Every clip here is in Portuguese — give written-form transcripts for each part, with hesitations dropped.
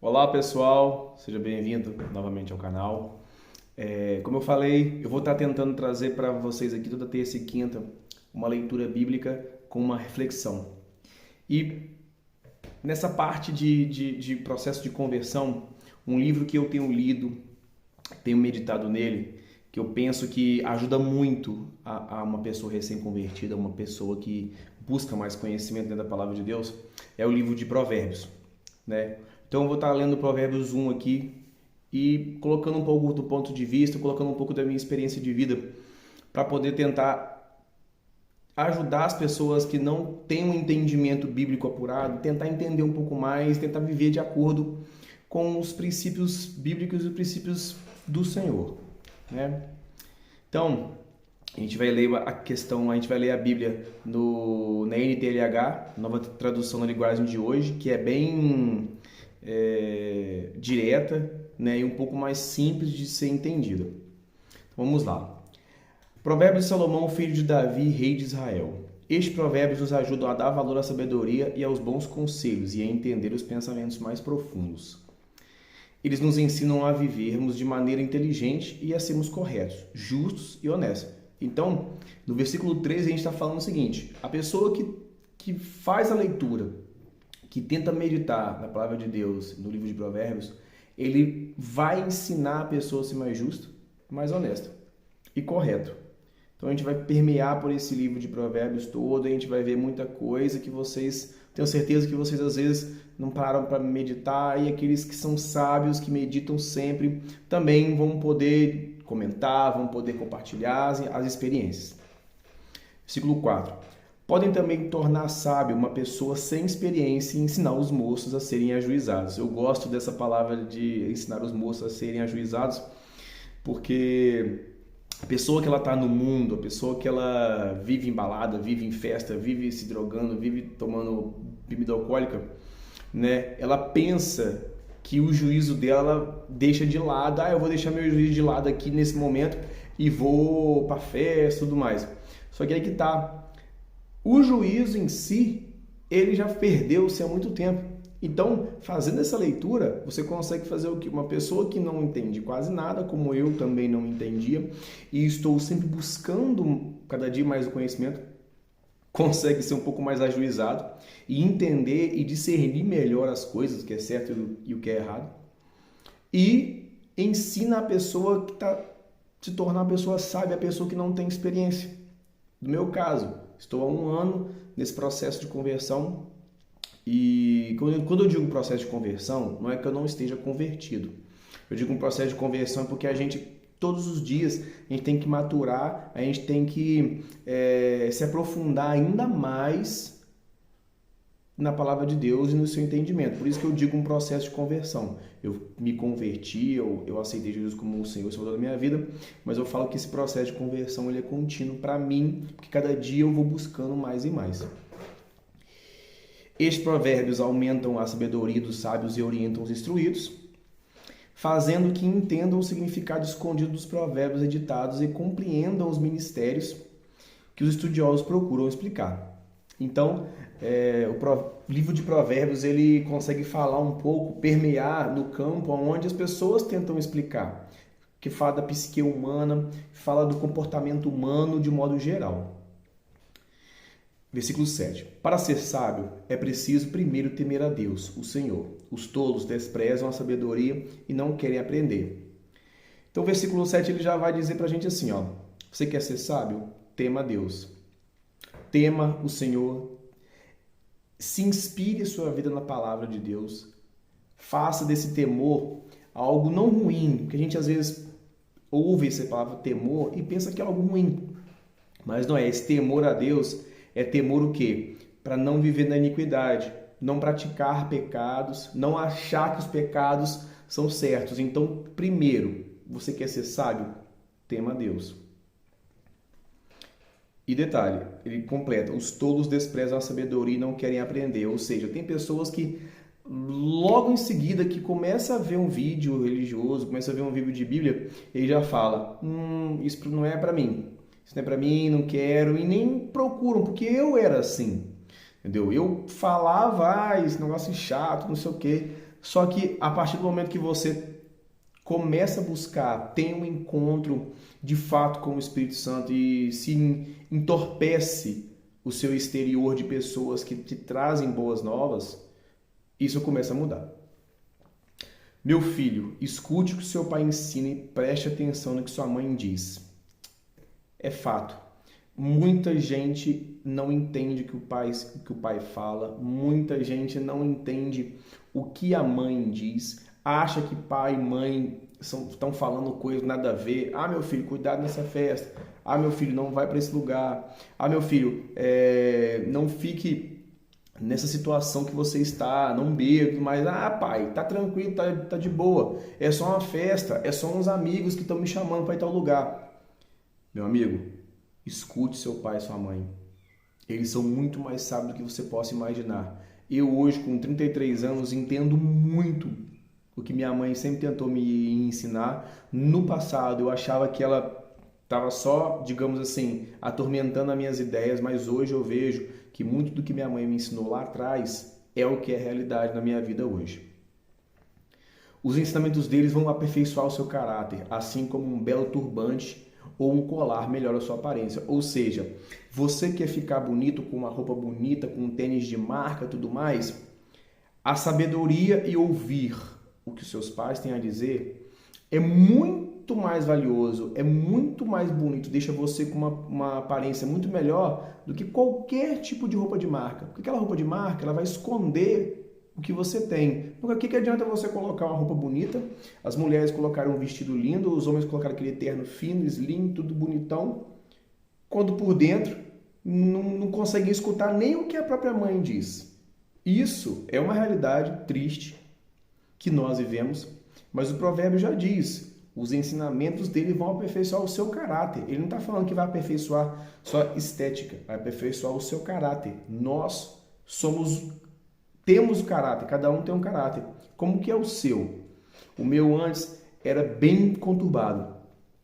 Olá pessoal, seja bem-vindo novamente ao canal. Como eu falei, eu vou estar tentando trazer para vocês aqui toda terça e quinta uma leitura bíblica com uma reflexão. E nessa parte de processo de conversão, um livro que eu tenho lido, tenho meditado nele, que eu penso que ajuda muito a uma pessoa recém-convertida, uma pessoa que busca mais conhecimento dentro da palavra de Deus, é o livro de Provérbios, né? Então eu vou estar lendo Provérbios 1 aqui e colocando um pouco do ponto de vista, colocando um pouco da minha experiência de vida para poder tentar ajudar as pessoas que não têm um entendimento bíblico apurado, tentar entender um pouco mais, tentar viver de acordo com os princípios bíblicos e os princípios do Senhor, né? Então, a gente vai ler a gente vai ler a Bíblia na NTLH, nova tradução na linguagem de hoje, que é bem direta, né, e um pouco mais simples de ser entendida. Então, vamos lá. Provérbios de Salomão, filho de Davi, rei de Israel. Estes provérbios nos ajudam a dar valor à sabedoria e aos bons conselhos e a entender os pensamentos mais profundos. Eles nos ensinam a vivermos de maneira inteligente e a sermos corretos, justos e honestos. Então, no versículo 13 a gente está falando o seguinte: a pessoa que faz a leitura, que tenta meditar na palavra de Deus, no livro de Provérbios, ele vai ensinar a pessoa a ser mais justa, mais honesta e correto. Então a gente vai permear por esse livro de Provérbios todo, a gente vai ver muita coisa que vocês, tenho certeza que vocês às vezes não param para meditar, e aqueles que são sábios, que meditam sempre, também vão poder comentar, vão poder compartilhar as experiências. Versículo 4. Podem também tornar sábio uma pessoa sem experiência e ensinar os moços a serem ajuizados. Eu gosto dessa palavra de ensinar os moços a serem ajuizados, porque a pessoa que ela está no mundo, a pessoa que ela vive em balada, vive em festa, vive se drogando, vive tomando bebida alcoólica, né? Ela pensa que o juízo dela deixa de lado. Eu vou deixar meu juízo de lado aqui nesse momento e vou para festa e tudo mais. Só que aí que tá. O juízo em si, ele já perdeu-se há muito tempo. Então, fazendo essa leitura, você consegue fazer o que? Uma pessoa que não entende quase nada, como eu também não entendia, e estou sempre buscando cada dia mais o conhecimento, consegue ser um pouco mais ajuizado e entender e discernir melhor as coisas, o que é certo e o que é errado, e ensina a pessoa que está se tornar uma pessoa sábia, a pessoa que não tem experiência. No meu caso, estou há 1 ano nesse processo de conversão, e quando eu digo processo de conversão, não é que eu não esteja convertido. Eu digo um processo de conversão porque a gente, todos os dias, a gente tem que maturar, a gente tem que se aprofundar ainda mais na palavra de Deus e no seu entendimento. Por isso que eu digo um processo de conversão. Eu me converti, eu aceitei Jesus como o Senhor e Salvador da minha vida, mas eu falo que esse processo de conversão ele é contínuo para mim, porque cada dia eu vou buscando mais e mais. Estes provérbios aumentam a sabedoria dos sábios e orientam os instruídos, fazendo que entendam o significado escondido dos provérbios editados e compreendam os mistérios que os estudiosos procuram explicar. Então, o livro de Provérbios ele consegue falar um pouco, permear no campo onde as pessoas tentam explicar, que fala da psique humana, fala do comportamento humano de modo geral. Versículo 7. Para ser sábio, é preciso primeiro temer a Deus, o Senhor. Os tolos desprezam a sabedoria e não querem aprender. Então, o versículo 7 ele já vai dizer para a gente assim, ó: você quer ser sábio? Tema a Deus. Tema o Senhor. Se inspire sua vida na palavra de Deus. Faça desse temor algo não ruim, porque a gente às vezes ouve essa palavra temor e pensa que é algo ruim. Mas não é. Esse temor a Deus é temor o quê? Para não viver na iniquidade, não praticar pecados, não achar que os pecados são certos. Então, primeiro, você quer ser sábio? Tema a Deus. E detalhe, ele completa: os tolos desprezam a sabedoria e não querem aprender. Ou seja, tem pessoas que logo em seguida que começa a ver um vídeo religioso, começa a ver um vídeo de Bíblia, ele já fala: isso não é para mim. Isso não é para mim, não quero, e nem procuram, porque eu era assim, entendeu? Eu falava, esse negócio é chato, não sei o quê, Só que a partir do momento que você começa a buscar, tem um encontro de fato com o Espírito Santo e se entorpece o seu exterior de pessoas que te trazem boas novas, isso começa a mudar. Meu filho, escute o que seu pai ensina e preste atenção no que sua mãe diz. É fato. Muita gente não entende o que o pai fala, muita gente não entende o que a mãe diz, acha que pai e mãe estão falando coisas nada a ver. Ah, meu filho, cuidado nessa festa. Ah, meu filho, não vai para esse lugar. Ah, meu filho, não fique nessa situação que você está, não bebe, mas pai, tá tranquilo, tá de boa. É só uma festa, é só uns amigos que estão me chamando para ir tal lugar. Meu amigo, escute seu pai e sua mãe. Eles são muito mais sábios do que você possa imaginar. Eu hoje, com 33 anos, entendo muito o que minha mãe sempre tentou me ensinar. No passado, eu achava que ela estava só, digamos assim, atormentando as minhas ideias, mas hoje eu vejo que muito do que minha mãe me ensinou lá atrás é o que é realidade na minha vida hoje. Os ensinamentos deles vão aperfeiçoar o seu caráter, assim como um belo turbante ou um colar melhora a sua aparência. Ou seja, você quer ficar bonito com uma roupa bonita, com um tênis de marca e tudo mais, a sabedoria e ouvir o que os seus pais têm a dizer é muito mais valioso, é muito mais bonito, deixa você com uma aparência muito melhor do que qualquer tipo de roupa de marca. Porque aquela roupa de marca, ela vai esconder o que você tem. Então, o que adianta você colocar uma roupa bonita, as mulheres colocarem um vestido lindo, os homens colocarem aquele terno fino, slim, tudo bonitão, quando por dentro não conseguem escutar nem o que a própria mãe diz. Isso é uma realidade triste que nós vivemos, mas o provérbio já diz, os ensinamentos dele vão aperfeiçoar o seu caráter. Ele não está falando que vai aperfeiçoar só estética, vai aperfeiçoar o seu caráter. Nós temos o caráter, cada um tem um caráter. Como que é o seu? O meu antes era bem conturbado.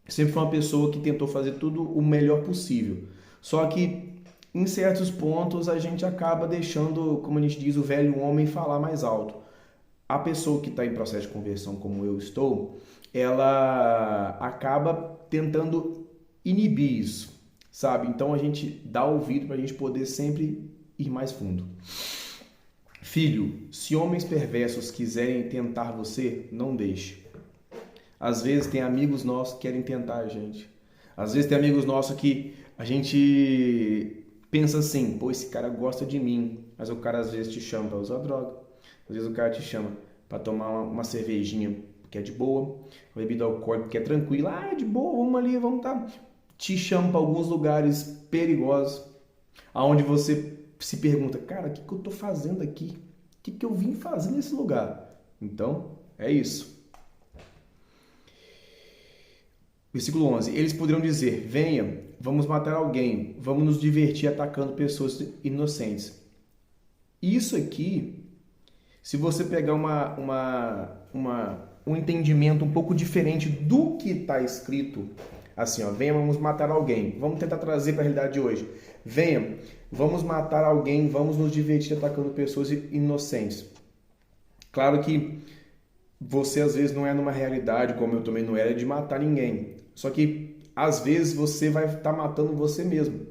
Sempre foi uma pessoa que tentou fazer tudo o melhor possível. Só que em certos pontos a gente acaba deixando, como a gente diz, o velho homem falar mais alto. A pessoa que está em processo de conversão, como eu estou, ela acaba tentando inibir isso, sabe? Então a gente dá ouvido para a gente poder sempre ir mais fundo. Filho, se homens perversos quiserem tentar você, não deixe. Às vezes tem amigos nossos que querem tentar a gente. Às vezes tem amigos nossos que a gente pensa assim, pô, esse cara gosta de mim, mas o cara às vezes te chama para usar droga. Às vezes o cara te chama para tomar uma cervejinha que é de boa, uma bebida alcoólica que é tranquila, é de boa, vamos ali, vamos tá. Te chama para alguns lugares perigosos, aonde você se pergunta, cara, o que eu tô fazendo aqui? O que eu vim fazer nesse lugar? Então, é isso. Versículo 11. Eles poderão dizer, venha, vamos matar alguém, vamos nos divertir atacando pessoas inocentes. Isso aqui, se você pegar um entendimento um pouco diferente do que está escrito, assim, ó, venha, vamos matar alguém. Vamos tentar trazer para a realidade de hoje. Venha, vamos matar alguém, vamos nos divertir atacando pessoas inocentes. Claro que você às vezes não é numa realidade, como eu também não era, de matar ninguém. Só que às vezes você vai estar matando você mesmo.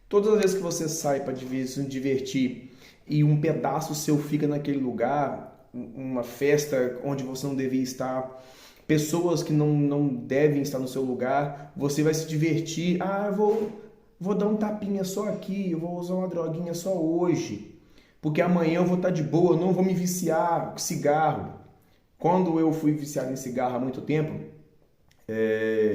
Todas as vezes que você sai para se divertir e um pedaço seu fica naquele lugar, uma festa onde você não devia estar, pessoas que não devem estar no seu lugar, você vai se divertir, eu vou dar um tapinha só aqui, eu vou usar uma droguinha só hoje, porque amanhã eu vou estar de boa, eu não vou me viciar cigarro. Quando eu fui viciado em cigarro há muito tempo,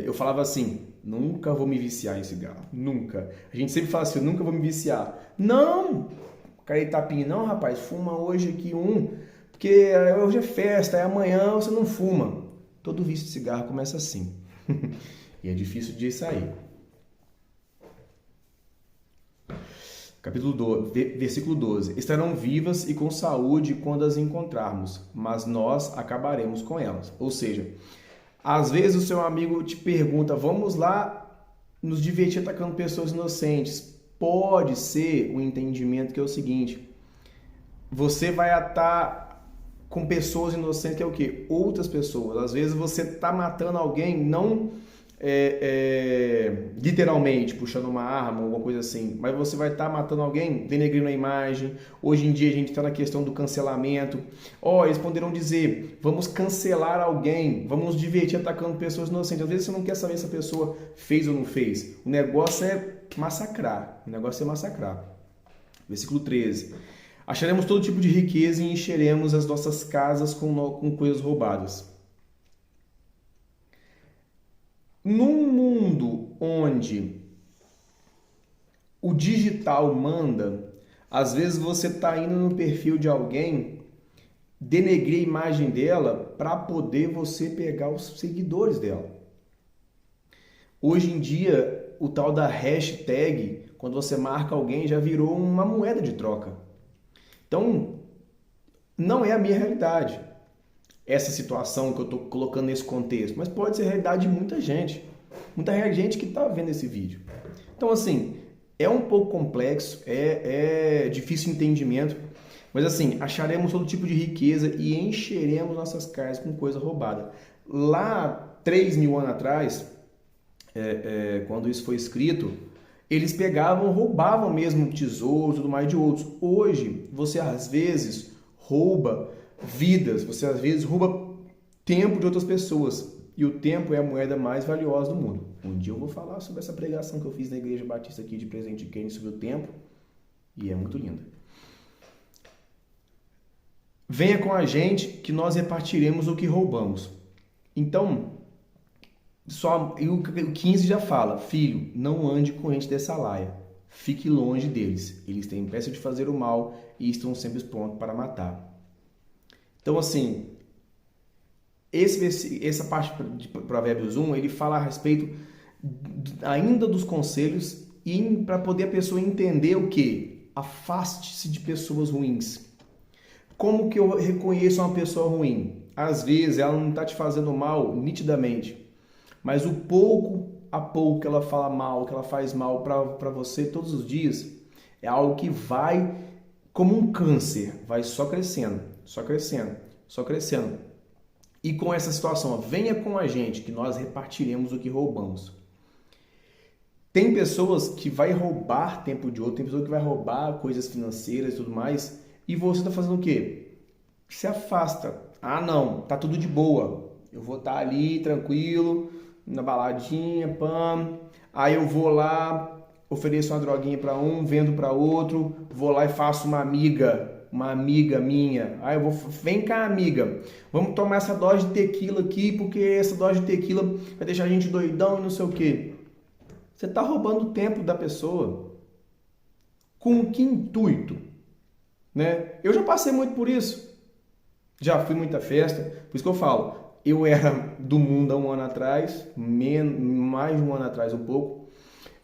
eu falava assim, nunca vou me viciar em cigarro, nunca. A gente sempre fala assim, eu nunca vou me viciar. Não! Caí tapinha, não rapaz, fuma hoje aqui porque hoje é festa, amanhã você não fuma. Todo vício de cigarro começa assim. E é difícil de sair. Versículo 12. Estarão vivas e com saúde quando as encontrarmos, mas nós acabaremos com elas. Ou seja, às vezes o seu amigo te pergunta, vamos lá nos divertir atacando pessoas inocentes. Pode ser o entendimento que é o seguinte, você vai estar com pessoas inocentes, que é o quê? Outras pessoas. Às vezes você está matando alguém, não literalmente puxando uma arma, alguma coisa assim, mas você vai estar matando alguém denegrindo a imagem. Hoje em dia a gente está na questão do cancelamento. Eles poderão dizer, vamos cancelar alguém, vamos nos divertir atacando pessoas inocentes. Às vezes você não quer saber se a pessoa fez ou não fez. O negócio é massacrar. Versículo 13. Acharemos todo tipo de riqueza e encheremos as nossas casas com coisas roubadas. Num mundo onde o digital manda, às vezes você está indo no perfil de alguém, denegrir a imagem dela para poder você pegar os seguidores dela. Hoje em dia, o tal da hashtag, quando você marca alguém, já virou uma moeda de troca. Então, não é a minha realidade essa situação que eu estou colocando nesse contexto, mas pode ser a realidade de muita gente que está vendo esse vídeo. Então, assim, é um pouco complexo, é difícil entendimento, mas assim, acharemos todo tipo de riqueza e encheremos nossas casas com coisa roubada. Lá, 3.000 anos atrás, quando isso foi escrito, eles roubavam mesmo tesouros e tudo mais de outros. Hoje, você às vezes rouba vidas, você às vezes rouba tempo de outras pessoas. E o tempo é a moeda mais valiosa do mundo. Um dia eu vou falar sobre essa pregação que eu fiz na Igreja Batista aqui de Presidente Kennedy sobre o tempo. E é muito linda. Venha com a gente que nós repartiremos o que roubamos. Então, o 15 já fala, filho, não ande com gente dessa laia. Fique longe deles. Eles têm pressa de fazer o mal e estão sempre prontos para matar. Então, assim, essa parte de Provérbios 1, ele fala a respeito ainda dos conselhos e para poder a pessoa entender o que? Afaste-se de pessoas ruins. Como que eu reconheço uma pessoa ruim? Às vezes ela não está te fazendo mal nitidamente, mas o pouco a pouco que ela fala mal, que ela faz mal para você todos os dias, é algo que vai como um câncer, vai só crescendo, só crescendo, só crescendo. E com essa situação, venha com a gente que nós repartiremos o que roubamos. Tem pessoas que vai roubar tempo de outro, tem pessoas que vai roubar coisas financeiras e tudo mais, e você está fazendo o quê? Se afasta. Ah, não, tá tudo de boa. Eu vou estar ali tranquilo, na baladinha, pam. Aí eu vou lá, ofereço uma droguinha para um, vendo para outro, vou lá e faço uma amiga minha. Aí eu vou, vem cá, amiga, vamos tomar essa dose de tequila aqui, porque essa dose de tequila vai deixar a gente doidão e não sei o quê. Você está roubando o tempo da pessoa. Com que intuito? Né? Eu já passei muito por isso. Já fui muita festa. Por isso que eu falo, eu era do mundo há um ano atrás, mais de um ano atrás um pouco.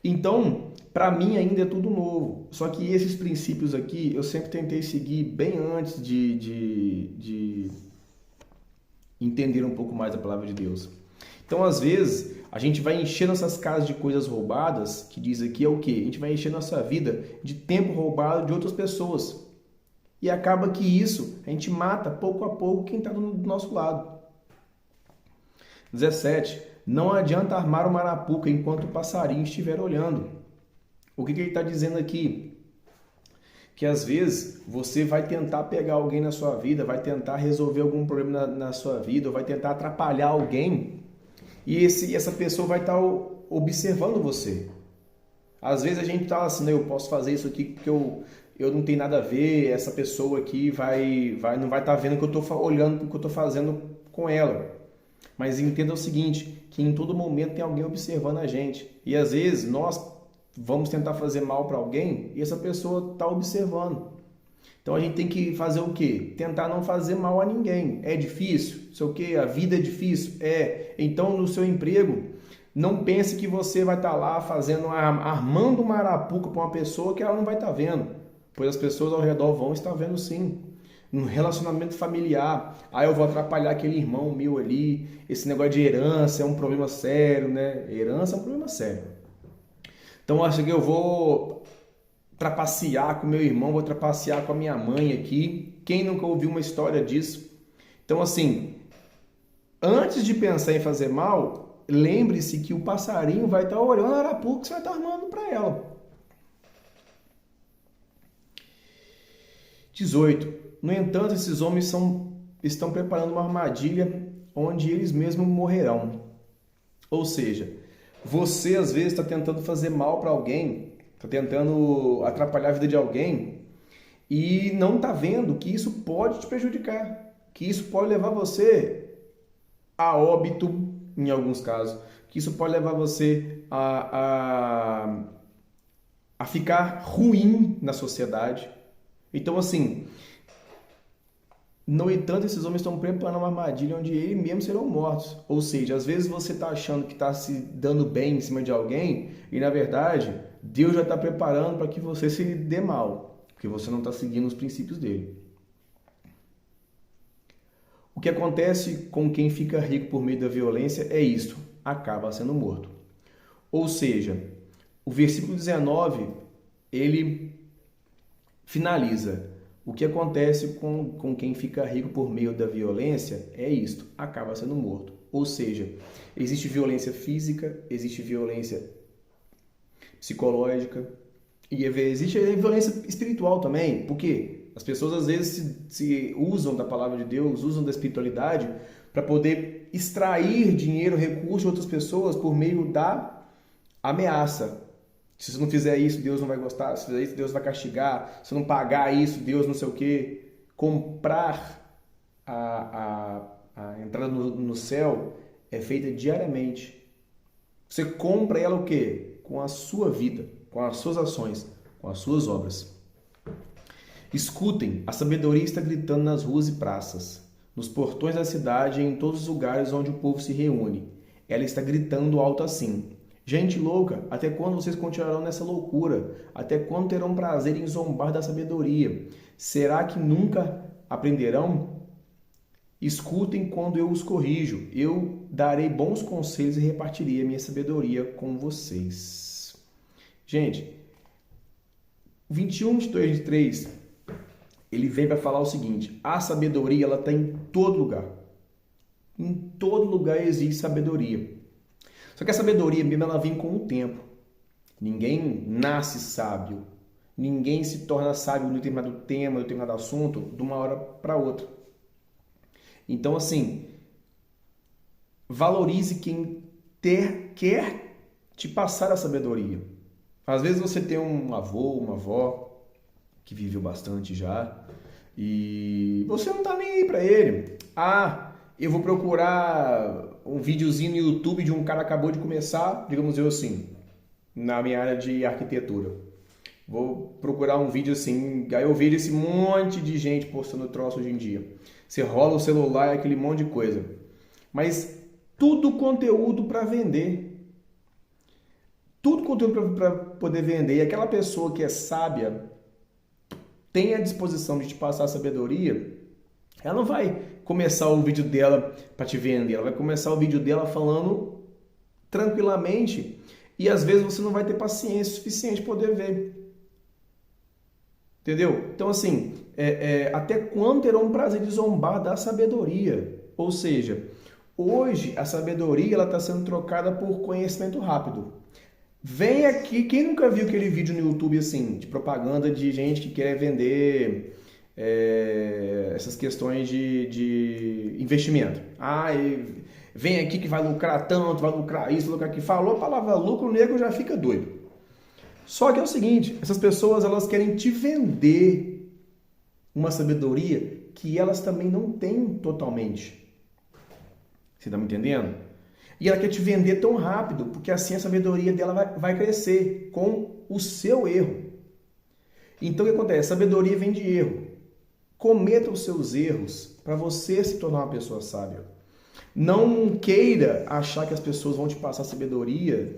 Então, para mim ainda é tudo novo. Só que esses princípios aqui, eu sempre tentei seguir bem antes de entender um pouco mais a palavra de Deus. Então, às vezes, a gente vai encher nossas casas de coisas roubadas, que diz aqui é o quê? A gente vai encher nossa vida de tempo roubado de outras pessoas. E acaba que isso, a gente mata pouco a pouco quem está do nosso lado. 17. Não adianta armar uma arapuca enquanto o passarinho estiver olhando. O que ele está dizendo aqui? Que às vezes você vai tentar pegar alguém na sua vida, vai tentar resolver algum problema na sua vida, ou vai tentar atrapalhar alguém, e essa pessoa vai estar observando você. Às vezes a gente está assim, eu posso fazer isso aqui porque eu não tenho nada a ver, essa pessoa aqui não vai estar vendo que eu estou olhando o que eu estou fazendo com ela. Mas entenda o seguinte, que em todo momento tem alguém observando a gente. E às vezes nós vamos tentar fazer mal para alguém e essa pessoa está observando. Então a gente tem que fazer o quê? Tentar não fazer mal a ninguém. É difícil? Sei o quê? A vida é difícil? É. Então no seu emprego, não pense que você vai estar lá armando uma arapuca para uma pessoa que ela não vai estar vendo. Pois as pessoas ao redor vão estar vendo sim. No relacionamento familiar, eu vou atrapalhar aquele irmão meu ali, esse negócio de herança é um problema sério, né? Herança é um problema sério. Então, acho que eu vou trapacear com meu irmão, vou trapacear com a minha mãe aqui. Quem nunca ouviu uma história disso? Então, assim, antes de pensar em fazer mal, lembre-se que o passarinho vai estar olhando a arapuca que você vai estar armando para ela. 18. No entanto, esses homens estão preparando uma armadilha onde eles mesmos morrerão. Ou seja, você às vezes está tentando fazer mal para alguém, está tentando atrapalhar a vida de alguém e não está vendo que isso pode te prejudicar, que isso pode levar você a óbito em alguns casos, que isso pode levar você a ficar ruim na sociedade. Então, assim, no entanto, esses homens estão preparando uma armadilha onde eles mesmos serão mortos. Ou seja, às vezes você está achando que está se dando bem em cima de alguém e, na verdade, Deus já está preparando para que você se dê mal, porque você não está seguindo os princípios dele. O que acontece com quem fica rico por meio da violência é isto: acaba sendo morto. Ou seja, o versículo 19, ele finaliza: o que acontece com quem fica rico por meio da violência é isto, acaba sendo morto. Ou seja, existe violência física, existe violência psicológica e existe violência espiritual também. Por quê? As pessoas às vezes se usam da palavra de Deus, usam da espiritualidade para poder extrair dinheiro, recursos de outras pessoas por meio da ameaça. Se você não fizer isso, Deus não vai gostar. Se fizer isso, Deus vai castigar. Se não pagar isso, Deus não sei o quê. Comprar a entrada no céu é feita diariamente. Você compra ela o quê? Com a sua vida, com as suas ações, com as suas obras. Escutem, a sabedoria está gritando nas ruas e praças, nos portões da cidade e em todos os lugares onde o povo se reúne. Ela está gritando alto assim: gente louca, até quando vocês continuarão nessa loucura? Até quando terão prazer em zombar da sabedoria? Será que nunca aprenderão? Escutem quando eu os corrijo. Eu darei bons conselhos e repartirei a minha sabedoria com vocês. Gente, 21, 22, 23, ele vem para falar o seguinte: a sabedoria ela está em todo lugar. Em todo lugar existe sabedoria. Só que a sabedoria mesmo ela vem com o tempo. Ninguém nasce sábio. Ninguém se torna sábio no determinado tema, no determinado assunto, de uma hora para outra. Então, assim, valorize quem quer te passar a sabedoria. Às vezes você tem um avô, uma avó que viveu bastante já e você não tá nem aí para ele. Ah, eu vou procurar um videozinho no YouTube de um cara que acabou de começar, digamos eu assim, na minha área de arquitetura. Vou procurar um vídeo assim, aí eu vejo esse monte de gente postando troço hoje em dia. Você rola o celular, aquele monte de coisa. Mas tudo conteúdo para vender. Tudo conteúdo para poder vender. E aquela pessoa que é sábia, tem a disposição de te passar a sabedoria, ela não vai começar o vídeo dela para te vender. Ela vai começar o vídeo dela falando tranquilamente. E às vezes você não vai ter paciência suficiente para poder ver. Entendeu? Então, assim, até quando terão prazer de zombar da sabedoria? Ou seja, hoje a sabedoria está sendo trocada por conhecimento rápido. Vem aqui, quem nunca viu aquele vídeo no YouTube assim, de propaganda de gente que quer vender essas questões de investimento? Vem aqui que vai lucrar tanto, vai lucrar isso, vai lucrar aquilo. Falou a palavra lucro, o nego já fica doido. Só que é o seguinte, essas pessoas elas querem te vender uma sabedoria que elas também não têm totalmente. Você está me entendendo? E ela quer te vender tão rápido, porque assim a sabedoria dela vai crescer com o seu erro. Então o que acontece? Sabedoria vem de erro. Cometa os seus erros para você se tornar uma pessoa sábia. Não queira achar que as pessoas vão te passar sabedoria,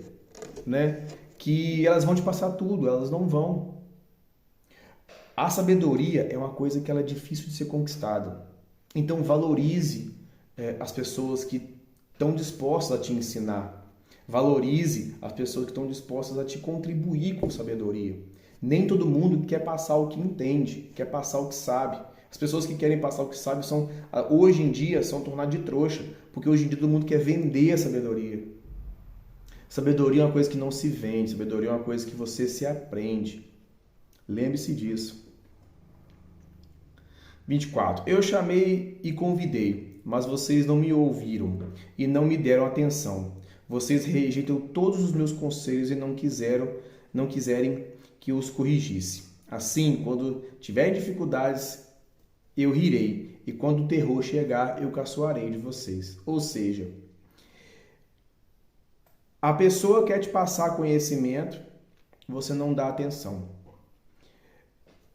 né? Que elas vão te passar tudo, elas não vão. A sabedoria é uma coisa que ela é difícil de ser conquistada. Então valorize as pessoas que estão dispostas a te ensinar. Valorize as pessoas que estão dispostas a te contribuir com sabedoria. Nem todo mundo quer passar o que entende, quer passar o que sabe. As pessoas que querem passar o que sabem hoje em dia, são tornadas de trouxa, porque hoje em dia todo mundo quer vender a sabedoria. Sabedoria é uma coisa que não se vende, sabedoria é uma coisa que você se aprende. Lembre-se disso. 24. Eu chamei e convidei, mas vocês não me ouviram e não me deram atenção. Vocês rejeitam todos os meus conselhos e não quiserem que eu os corrigisse. Assim, quando tiverem dificuldades, eu rirei, e quando o terror chegar, eu caçoarei de vocês. Ou seja, a pessoa quer te passar conhecimento, você não dá atenção.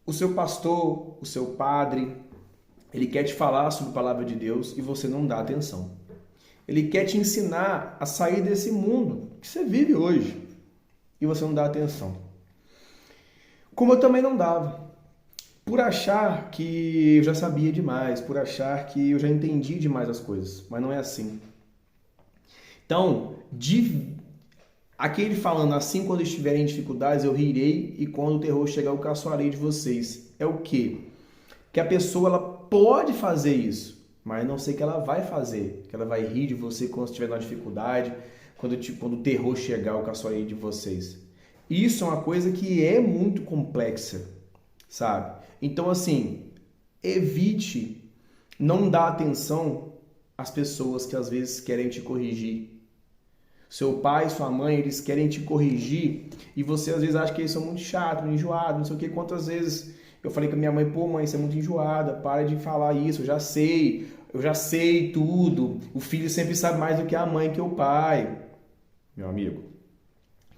O seu pastor, o seu padre, ele quer te falar sobre a palavra de Deus e você não dá atenção. Ele quer te ensinar a sair desse mundo que você vive hoje e você não dá atenção. Como eu também não dava. Por achar que eu já sabia demais, por achar que eu já entendi demais as coisas, mas não é assim. Então, aquele falando assim, quando estiverem em dificuldades, eu rirei e quando o terror chegar, eu caçoarei de vocês. É o quê? Que a pessoa ela pode fazer isso, mas não sei que ela vai fazer. Que ela vai rir de você quando estiver na dificuldade, quando o terror chegar, eu caçoarei de vocês. Isso é uma coisa que é muito complexa, sabe? Então, assim, evite não dar atenção às pessoas que às vezes querem te corrigir. Seu pai, sua mãe, eles querem te corrigir e você às vezes acha que eles são muito chatos, enjoados, não sei o que. Quantas vezes eu falei com a minha mãe, pô mãe, você é muito enjoada, para de falar isso, eu já sei tudo. O filho sempre sabe mais do que a mãe, que o pai. Meu amigo,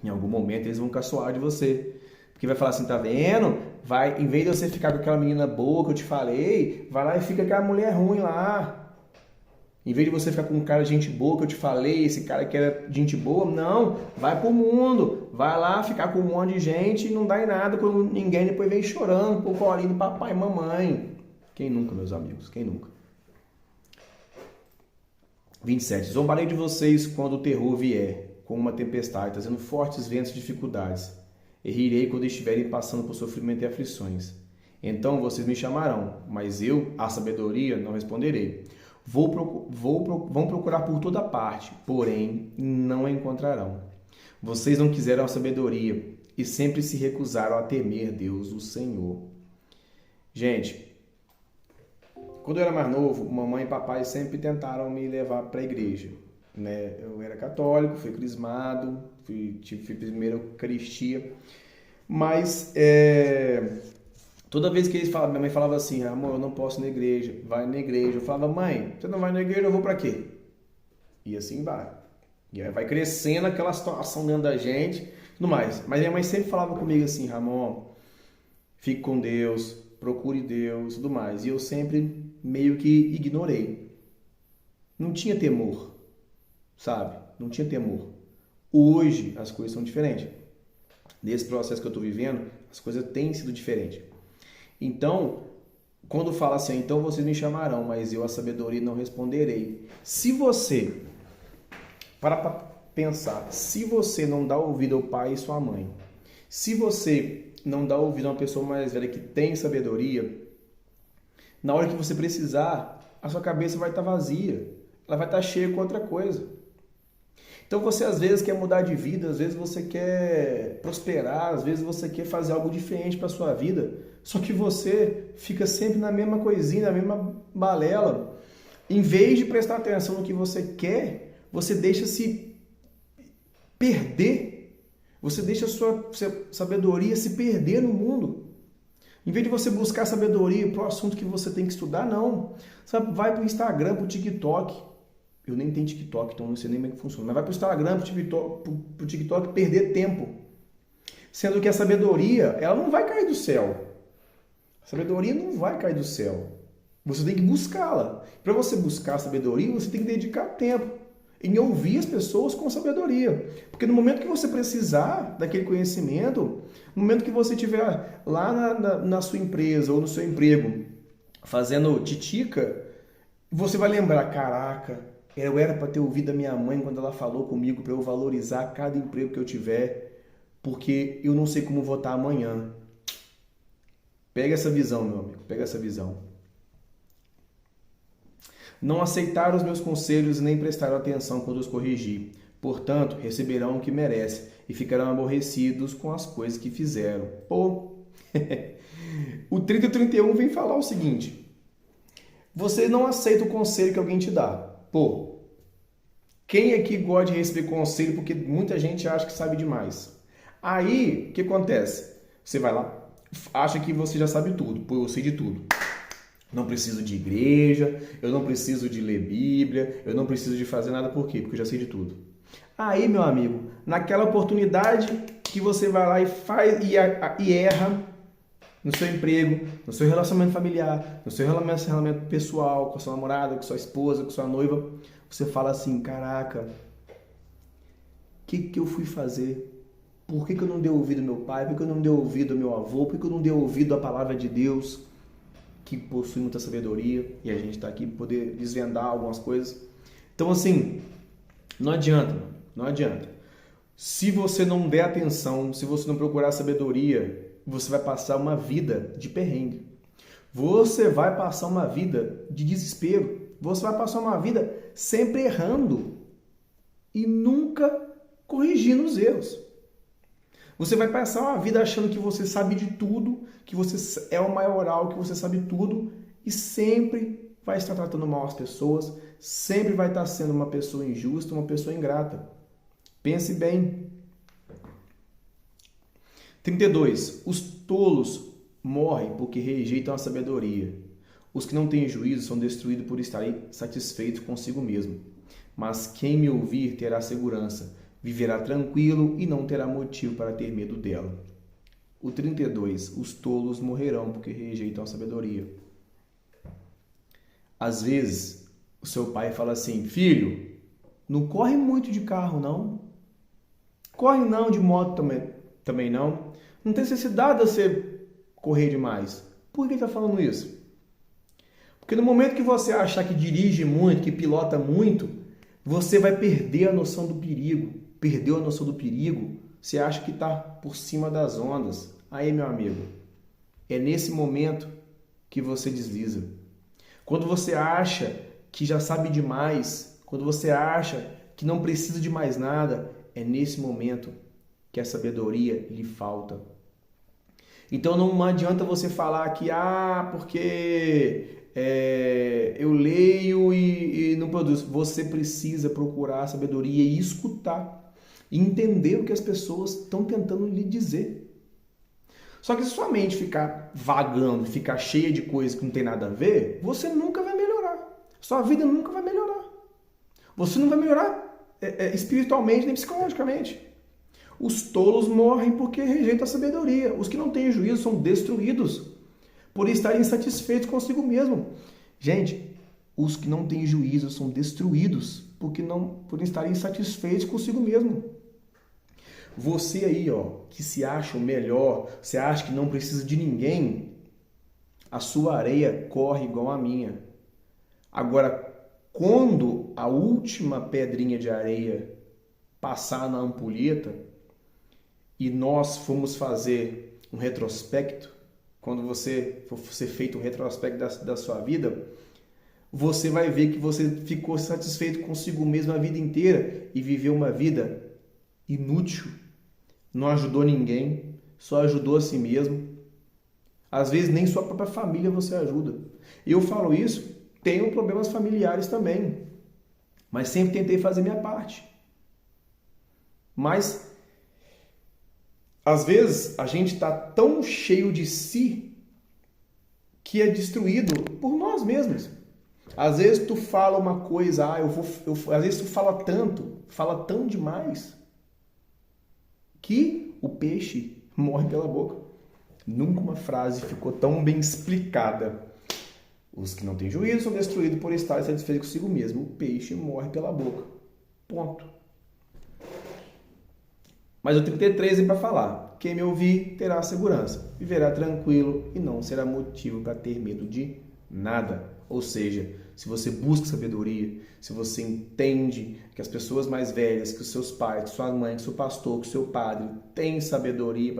em algum momento eles vão caçoar de você. Porque vai falar assim, tá vendo? Vai, em vez de você ficar com aquela menina boa que eu te falei, vai lá e fica com a mulher ruim lá. Em vez de você ficar com um cara de gente boa que eu te falei, esse cara que era gente boa, não, vai pro mundo, vai lá ficar com um monte de gente e não dá em nada quando ninguém depois vem chorando pro colinho do papai e mamãe. Quem nunca, meus amigos? Quem nunca? 27. Zombarei de vocês quando o terror vier, como uma tempestade, trazendo fortes ventos e dificuldades. E rirei quando estiverem passando por sofrimento e aflições. Então vocês me chamarão, mas eu, a sabedoria, não responderei. Vão procurar por toda parte, porém não a encontrarão. Vocês não quiseram a sabedoria e sempre se recusaram a temer Deus, o Senhor. Gente, quando eu era mais novo, mamãe e papai sempre tentaram me levar para a igreja. Né? Eu era católico, fui crismado, fui primeiro Eucaristia, mas toda vez que eles falavam, minha mãe falava assim, amor, eu não posso ir na igreja, vai na igreja. Eu falava, mãe, você não vai na igreja, eu vou pra quê? E assim vai. E aí vai crescendo aquela situação dentro da gente, tudo mais. Mas minha mãe sempre falava comigo assim, Ramon, fique com Deus, procure Deus, tudo mais. E eu sempre meio que ignorei. Não tinha temor, sabe? Não tinha temor. Hoje as coisas são diferentes. Nesse processo que eu estou vivendo, as coisas têm sido diferentes. Então, quando fala assim, então vocês me chamarão, mas eu a sabedoria não responderei. Se você, para pensar, se você não dá ouvido ao pai e sua mãe, se você não dá ouvido a uma pessoa mais velha que tem sabedoria, na hora que você precisar, a sua cabeça vai estar vazia, ela vai estar cheia com outra coisa. Então você às vezes quer mudar de vida, às vezes você quer prosperar, às vezes você quer fazer algo diferente para a sua vida, só que você fica sempre na mesma coisinha, na mesma balela. Em vez de prestar atenção no que você quer, você deixa se perder, você deixa a sua sabedoria se perder no mundo. Em vez de você buscar sabedoria para o assunto que você tem que estudar, não. Você vai para o Instagram, para o TikTok. Eu nem tenho TikTok, então não sei nem como é que funciona. Mas vai para o Instagram, para o TikTok perder tempo. Sendo que a sabedoria, ela não vai cair do céu. A sabedoria não vai cair do céu. Você tem que buscá-la. Para você buscar a sabedoria, você tem que dedicar tempo em ouvir as pessoas com sabedoria. Porque no momento que você precisar daquele conhecimento, no momento que você estiver lá na sua empresa ou no seu emprego fazendo titica, você vai lembrar, caraca, eu era para ter ouvido a minha mãe quando ela falou comigo para eu valorizar cada emprego que eu tiver, porque eu não sei como votar amanhã. Pega essa visão, meu amigo, pega essa visão. Não aceitaram os meus conselhos e nem prestaram atenção quando os corrigi. Portanto, receberão o que merecem e ficarão aborrecidos com as coisas que fizeram. Pô, o 30 e o 31 vem falar o seguinte: você não aceita o conselho que alguém te dá. Pô, quem aqui gosta de receber conselho porque muita gente acha que sabe demais? Aí, o que acontece? Você vai lá, acha que você já sabe tudo. Pô, eu sei de tudo. Não preciso de igreja, eu não preciso de ler Bíblia, eu não preciso de fazer nada. Por quê? Porque eu já sei de tudo. Aí, meu amigo, naquela oportunidade que você vai lá e faz e erra no seu emprego, no seu relacionamento familiar, no seu relacionamento pessoal, com a sua namorada, com a sua esposa, com a sua noiva, você fala assim: caraca, o que eu fui fazer? Por que eu não dei ouvido ao meu pai? Por que eu não dei ouvido ao meu avô? Por que eu não dei ouvido à palavra de Deus, que possui muita sabedoria? E a gente está aqui para poder desvendar algumas coisas. Então, assim, não adianta, mano. Não adianta. Se você não der atenção, se você não procurar sabedoria, você vai passar uma vida de perrengue. Você vai passar uma vida de desespero. Você vai passar uma vida sempre errando e nunca corrigindo os erros. Você vai passar uma vida achando que você sabe de tudo, que você é o maioral, que você sabe tudo e sempre vai estar tratando mal as pessoas, sempre vai estar sendo uma pessoa injusta, uma pessoa ingrata. Pense bem. 32. Os tolos morrem porque rejeitam a sabedoria. Os que não têm juízo são destruídos por estarem satisfeitos consigo mesmo. Mas quem me ouvir terá segurança, viverá tranquilo e não terá motivo para ter medo dela. O 32. Os tolos morrerão porque rejeitam a sabedoria. Às vezes, o seu pai fala assim: filho, não corre muito de carro, não. Corre não, de moto também não. Não tem necessidade de você correr demais. Por que ele está falando isso? Porque no momento que você achar que dirige muito, que pilota muito, você vai perder a noção do perigo. Perdeu a noção do perigo, você acha que está por cima das ondas. Aí, meu amigo, é nesse momento que você desliza. Quando você acha que já sabe demais, quando você acha que não precisa de mais nada, é nesse momento que a sabedoria lhe falta. Então não adianta você falar que, porque eu leio e não produzo. Você precisa procurar a sabedoria e escutar, e entender o que as pessoas estão tentando lhe dizer. Só que se sua mente ficar vagando, ficar cheia de coisas que não tem nada a ver, você nunca vai melhorar. Sua vida nunca vai melhorar. Você não vai melhorar espiritualmente nem psicologicamente. Os tolos morrem porque rejeitam a sabedoria. Os que não têm juízo são destruídos por estarem insatisfeitos consigo mesmo. Gente, os que não têm juízo são destruídos por estarem insatisfeitos consigo mesmo. Você aí, que se acha o melhor, você acha que não precisa de ninguém, a sua areia corre igual a minha. Agora, quando a última pedrinha de areia passar na ampulheta e nós formos fazer um retrospecto, quando você for ser feito um retrospecto da sua vida, você vai ver que você ficou satisfeito consigo mesmo a vida inteira e viveu uma vida inútil, não ajudou ninguém, só ajudou a si mesmo. Às vezes nem sua própria família você ajuda. Eu falo isso, tenho problemas familiares também, mas sempre tentei fazer minha parte. Mas às vezes a gente está tão cheio de si que é destruído por nós mesmos. Às vezes tu fala uma coisa, às vezes tu fala tão demais, que o peixe morre pela boca. Nunca uma frase ficou tão bem explicada. Os que não têm juízo são destruídos por estarem satisfeitos consigo mesmo. O peixe morre pela boca. Ponto. Mas o 33 é para falar: quem me ouvir terá segurança, viverá tranquilo e não será motivo para ter medo de nada. Ou seja, se você busca sabedoria, se você entende que as pessoas mais velhas, que os seus pais, que sua mãe, que seu pastor, que seu padre têm sabedoria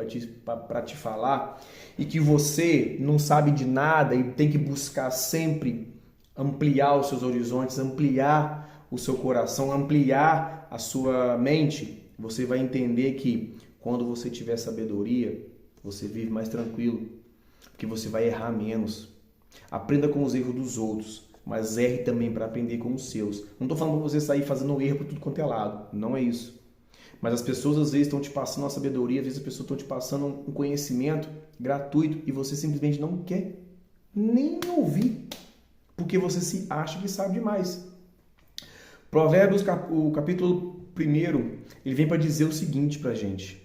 para te falar, e que você não sabe de nada e tem que buscar sempre ampliar os seus horizontes, ampliar o seu coração, ampliar a sua mente, você vai entender que quando você tiver sabedoria, você vive mais tranquilo, porque você vai errar menos. Aprenda com os erros dos outros, mas erre também para aprender com os seus. Não estou falando para você sair fazendo erro por tudo quanto é lado, não é isso. Mas as pessoas às vezes estão te passando uma sabedoria, às vezes as pessoas estão te passando um conhecimento gratuito e você simplesmente não quer nem ouvir, porque você se acha que sabe demais. Provérbios, o capítulo 1, ele vem para dizer o seguinte para a gente: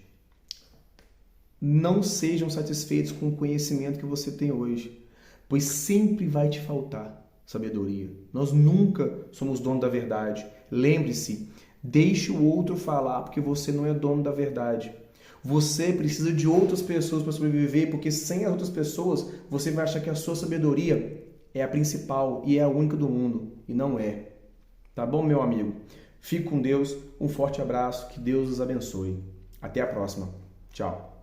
não sejam satisfeitos com o conhecimento que você tem hoje, pois sempre vai te faltar sabedoria. Nós nunca somos dono da verdade. Lembre-se, deixe o outro falar, porque você não é dono da verdade. Você precisa de outras pessoas para sobreviver, porque sem as outras pessoas, você vai achar que a sua sabedoria é a principal e é a única do mundo, e não é. Tá bom, meu amigo? Fique com Deus, um forte abraço, que Deus os abençoe. Até a próxima. Tchau.